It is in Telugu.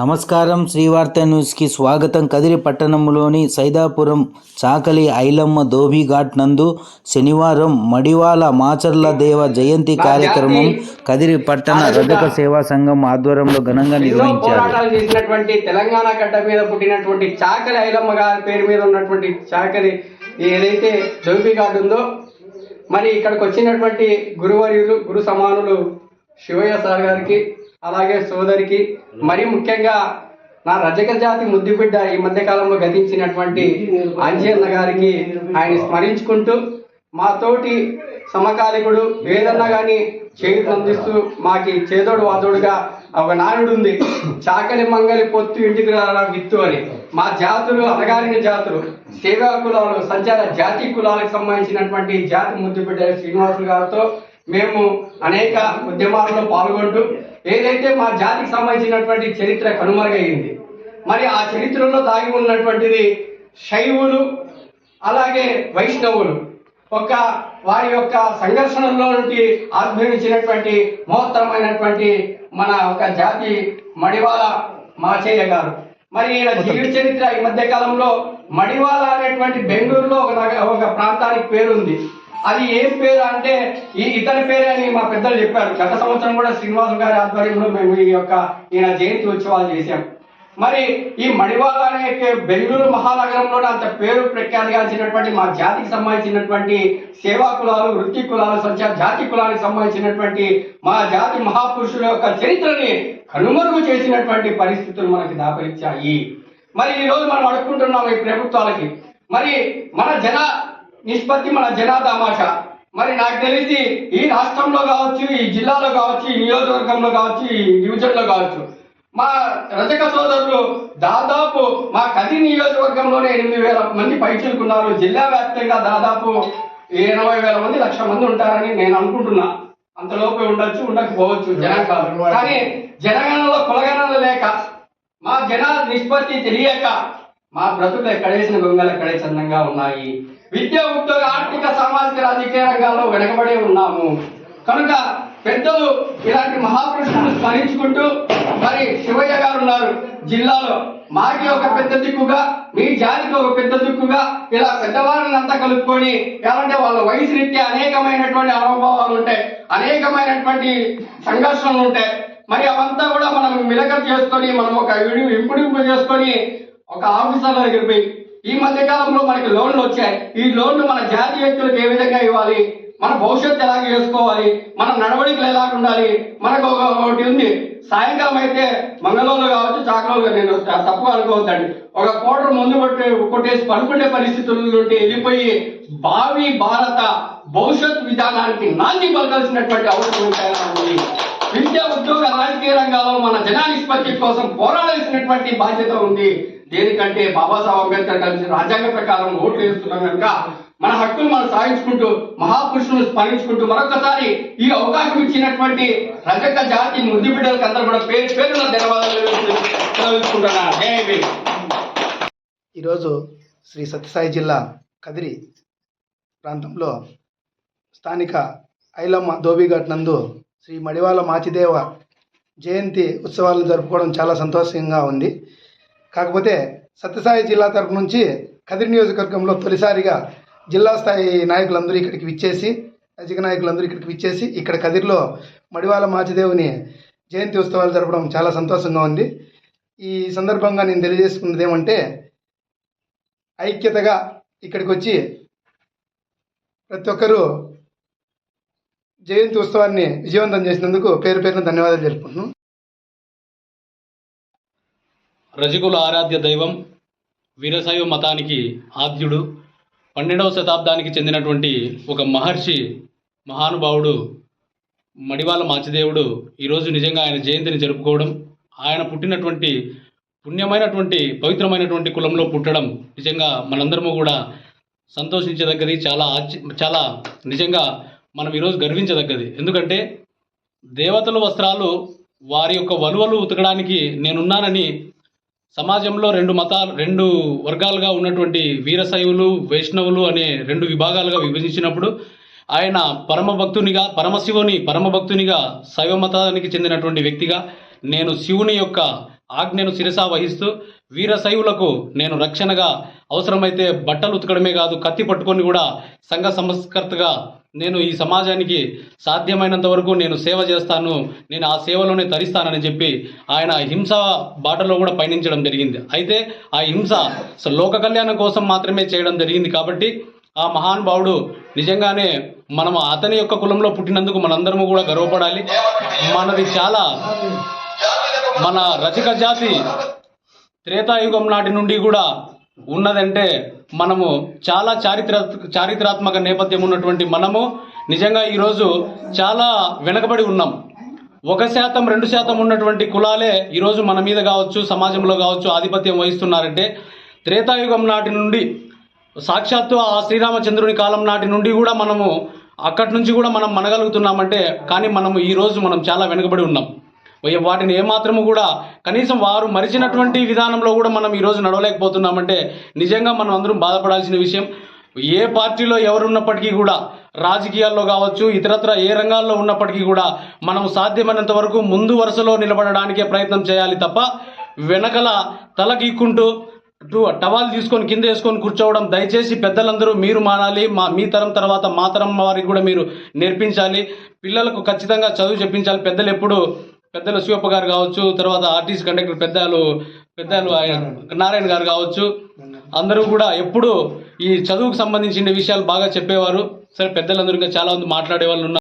నమస్కారం. శ్రీవార్త న్యూస్కి స్వాగతం. కదిరి పట్టణంలోని సైదాపురం చాకలి ఐలమ్మ ధోబీఘాట్ నందు శనివారం మడివాల మాచర్ల దేవ జయంతి కార్యక్రమం కదిరి పట్టణ రజక సేవా సంఘం ఆధ్వర్యంలో ఘనంగా నిర్వహించారు. చేసినటువంటి తెలంగాణ గడ్డ మీద పుట్టినటువంటి చాకలి ఐలమ్మ గారి పేరు మీద ఉన్నటువంటి చాకలి ఏదైతే ధోబీఘాట్ ఉందో, మరి ఇక్కడికి వచ్చినటువంటి గురువర్యులు గురు సమానులు శివయ్య సార్ గారికి, అలాగే సోదరికి, మరి ముఖ్యంగా నా రజక జాతి ముద్దుబిడ్డ ఈ మధ్య కాలంలో గతించినటువంటి అంజన్న గారికి ఆయన స్మరించుకుంటూ, మాతోటి సమకాలికుడు ఏదన్నా కానీ చేతులు అందిస్తూ మాకి చేదోడు వాదోడుగా ఒక నానుడు ఉంది, చాకలి మంగలి పొత్తు ఇంటికి రారా విత్తు అని. మా జాతులు అనగారిన జాతులు, సేవా కులాలు, సంచార జాతి కులాలకు సంబంధించినటువంటి జాతి ముద్దుబిడ్డ శ్రీనివాసులు గారితో మేము అనేక ఉద్యమాలలో పాల్గొంటూ ఏదైతే మా జాతికి సంబంధించినటువంటి చరిత్ర కనుమరుగైంది, మరి ఆ చరిత్రలో దాగి ఉన్నటువంటిది శైవులు అలాగే వైష్ణవులు ఒక వారి యొక్క సంఘర్షణలో నుండి ఆవిర్భవించినటువంటి మహోత్తరమైనటువంటి మన ఒక జాతి మడివాల మాచయ్య గారు. మరి ఈయన జీవిత చరిత్ర ఈ మధ్య కాలంలో మడివాల అనేటువంటి బెంగళూరులో ఒక ప్రాంతానికి పేరుంది. అది ఏం పేరు అంటే ఇతని పేరే అని మా పెద్దలు చెప్పారు. గత సంవత్సరం కూడా శ్రీనివాసు గారి ఆధ్వర్యంలో మేము ఈయన జయంతి ఉత్సవాలు చేశాం. మరి ఈ మడివాల అనే బెంగళూరు మహానగరంలోనే అంత పేరు ప్రఖ్యాతిగాంచినటువంటి మా జాతికి సంబంధించినటువంటి సేవా కులాలు, వృత్తి కులాలు, సంచార జాతి కులానికి సంబంధించినటువంటి మా జాతి మహాపురుషుల యొక్క చరిత్రని కనుమరుగు చేసినటువంటి పరిస్థితులు మనకి దాపరించాయి. మరి ఈ రోజు మనం అడుక్కుంటున్నాం ఈ ప్రభుత్వాలకి, మరి మన నిష్పత్తి, మన జనాదామాష. మరి నాకు తెలిసి ఈ రాష్ట్రంలో కావచ్చు, ఈ జిల్లాలో కావచ్చు, ఈ నియోజకవర్గంలో కావచ్చు, ఈ డివిజన్లో కావచ్చు, మా రజక సోదరులు దాదాపు మా కదిరి నియోజకవర్గంలోనే 8,000 మంది పైచిలుకున్నారు. జిల్లా వ్యాప్తంగా దాదాపు 80,000 మంది, 1,00,000 మంది ఉంటారని నేను అనుకుంటున్నా. అంతలోపే ఉండొచ్చు, ఉండకపోవచ్చు జనాభాలు. కానీ జనగణనలో కులగణన లేక, మా జన నిష్పత్తి తెలియక మా బ్రతుకులు ఎక్కడేసిన గొంగలు ఎక్కడే చందంగా ఉన్నాయి. విద్య, ఉద్యోగ, ఆర్థిక, సామాజిక, రాజకీయ రంగాల్లో వెనకబడే ఉన్నాము. కనుక పెద్దలు ఇలాంటి మహాపురుషులను స్మరించుకుంటూ, మరి శివయ్య గారు ఉన్నారు జిల్లాలో, మాకి ఒక పెద్ద దిక్కుగా, మీ జాతికి ఒక పెద్ద దిక్కుగా, ఇలా పెద్దవారిని అంతా కలుపుకొని, ఎలాంటి వాళ్ళ వయసు రీత్యా అనేకమైనటువంటి అనుభవాలు ఉంటాయి, అనేకమైనటువంటి సంఘర్షణలు ఉంటాయి. మరి అవంతా కూడా మనం మిలకం చేసుకొని, మనం ఒక ఇంపుడింపు చేసుకొని ఒక ఆఫీసర్ల దగ్గర పోయి, ఈ మధ్య కాలంలో మనకి లోన్లు వచ్చాయి, ఈ లోన్లు మన జాతి వ్యక్తులకు ఏ విధంగా ఇవ్వాలి, మన భవిష్యత్తు ఎలాగ చేసుకోవాలి, మన నడవడికలు ఎలా ఉండాలి. మనకు ఒకటి ఉంది, సాయంకాలం అయితే మంగళంలో కావచ్చు, చాకలలో, నేను తప్పుగా అనుకోవద్దండి, ఒక కోటర్ ముందు కొట్టేసి పడుకునే పరిస్థితుల నుండి వెళ్ళిపోయి భావి భారత భవిష్యత్ విధానానికి నాంది పలకాల్సినటువంటి అవసరం ఉంది. విద్య, ఉద్యోగ, రాజకీయ రంగాల్లో మన జనా నిష్పత్తి కోసం పోరాడాల్సినటువంటి బాధ్యత ఉంది. దేనికంటే బాబాసాహెబ్ అంబేద్కర్ కలిసి రాజ్యాంగ ప్రకారం ఓట్లు వేస్తున్నాం కనుక మన హక్కులు మనం సాధించుకుంటూ, మహాపురుషులను స్మరించుకుంటూ, మరొకసారి ఈ అవకాశం ఇచ్చినటువంటి రజక జాతి ముద్దు బిడ్డలకు అందరూ కూడా పేరు పేరున ధన్యవాదాలు తెలుసుకుంటున్నాను. ఈరోజు శ్రీ సత్యసాయి జిల్లా కదిరి ప్రాంతంలో స్థానిక ఐలమ్మ ధోబీఘాట్ నందు శ్రీ మడివాల మాచిదేవ జయంతి ఉత్సవాలను జరుపుకోవడం చాలా సంతోషంగా ఉంది. కాకపోతే సత్యసాయి జిల్లా తరపు నుంచి కదిరి నియోజకవర్గంలో తొలిసారిగా జిల్లా స్థాయి నాయకులందరూ ఇక్కడికి విచ్చేసి, రజక నాయకులందరూ ఇక్కడికి విచ్చేసి ఇక్కడ కదిరిలో మడివాల మాచిదేవుని జయంతి ఉత్సవాలు జరపడం చాలా సంతోషంగా ఉంది. ఈ సందర్భంగా నేను తెలియజేసుకున్నది ఏమంటే, ఐక్యతగా ఇక్కడికి వచ్చి ప్రతి ఒక్కరూ జయంతి ఉత్సవాన్ని విజయవంతం చేసినందుకు పేరు పేరున ధన్యవాదాలు తెలుపుకుంటున్నాను. రజకుల ఆరాధ్య దైవం, వీరశైవ మతానికి ఆద్యుడు, 12వ శతాబ్దానికి చెందినటువంటి ఒక మహర్షి మహానుభావుడు మడివాల మాచిదేవుడు ఈరోజు నిజంగా ఆయన జయంతిని జరుపుకోవడం, ఆయన పుట్టినటువంటి పుణ్యమైనటువంటి పవిత్రమైనటువంటి కులంలో పుట్టడం నిజంగా మనందరము కూడా సంతోషించదగ్గది. చాలా నిజంగా మనం ఈరోజు గర్వించదగ్గది. ఎందుకంటే దేవతల వస్త్రాలు వారి యొక్క వలువలు ఉతకడానికి నేనున్నానని సమాజంలో రెండు వర్గాలుగా ఉన్నటువంటి వీరశైవులు, వైష్ణవులు అనే 2 విభాగాలుగా విభజించినప్పుడు ఆయన పరమభక్తునిగా, పరమశివుని పరమభక్తునిగా, శైవ మతానికి చెందినటువంటి వ్యక్తిగా, నేను శివుని యొక్క ఆజ్ఞను శిరసా వహిస్తూ వీరశైవులకు నేను రక్షణగా అవసరమైతే బట్టలు ఉతకడమే కాదు కత్తి పట్టుకొని కూడా సంఘ సంస్కర్తగా నేను ఈ సమాజానికి సాధ్యమైనంత వరకు నేను సేవ చేస్తాను, నేను ఆ సేవలోనే తరిస్తానని చెప్పి ఆయన హింస బాటలో కూడా పయనించడం జరిగింది. అయితే ఆ హింస లోక కళ్యాణం కోసం మాత్రమే చేయడం జరిగింది. కాబట్టి ఆ మహానుభావుడు నిజంగానే మనం అతని యొక్క కులంలో పుట్టినందుకు మనందరము కూడా గర్వపడాలి. మనది చాలా మన రజక జాతి త్రేతాయుగం నాటి నుండి కూడా ఉన్నదంటే మనము చాలా చారిత్రాత్మక నేపథ్యం ఉన్నటువంటి మనము నిజంగా ఈరోజు చాలా వెనకబడి ఉన్నాం. 1%, 2% ఉన్నటువంటి కులాలే ఈరోజు మన మీద కావచ్చు, సమాజంలో కావచ్చు ఆధిపత్యం వహిస్తున్నారంటే త్రేతాయుగం నాటి నుండి సాక్షాత్తు ఆ శ్రీరామచంద్రుని కాలం నాటి నుండి కూడా మనము అక్కడి నుంచి కూడా మనం మనగలుగుతున్నామంటే కానీ మనము ఈరోజు మనం చాలా వెనుకబడి ఉన్నాం. వాటిని ఏమాత్రము కూడా కనీసం వారు మరిచినటువంటి విధానంలో కూడా మనం ఈరోజు నడవలేకపోతున్నామంటే నిజంగా మనం అందరం బాధపడాల్సిన విషయం. ఏ పార్టీలో ఎవరున్నప్పటికీ కూడా రాజకీయాల్లో కావచ్చు ఇతరత్ర ఏ రంగాల్లో ఉన్నప్పటికీ కూడా మనం సాధ్యమైనంత వరకు ముందు వరుసలో నిలబడడానికే ప్రయత్నం చేయాలి తప్ప వెనకల తల గీక్కుంటూ టవాల్ తీసుకొని కింద వేసుకొని కూర్చోవడం దయచేసి పెద్దలందరూ మీరు మానాలి. మీ తరం తర్వాత మా తరం వారికి కూడా మీరు నేర్పించాలి. పిల్లలకు ఖచ్చితంగా చదువు చెప్పించాలి. పెద్దలు శివప్ప గారు కావచ్చు, తర్వాత ఆర్టీసీ కండక్టర్ పెద్దలు నారాయణ గారు కావచ్చు, అందరూ కూడా ఎప్పుడు ఈ చదువుకు సంబంధించిన విషయాలు బాగా చెప్పేవారు. సరే పెద్దలందరూ ఇంకా చాలా మంది మాట్లాడే వాళ్ళు ఉన్నారు.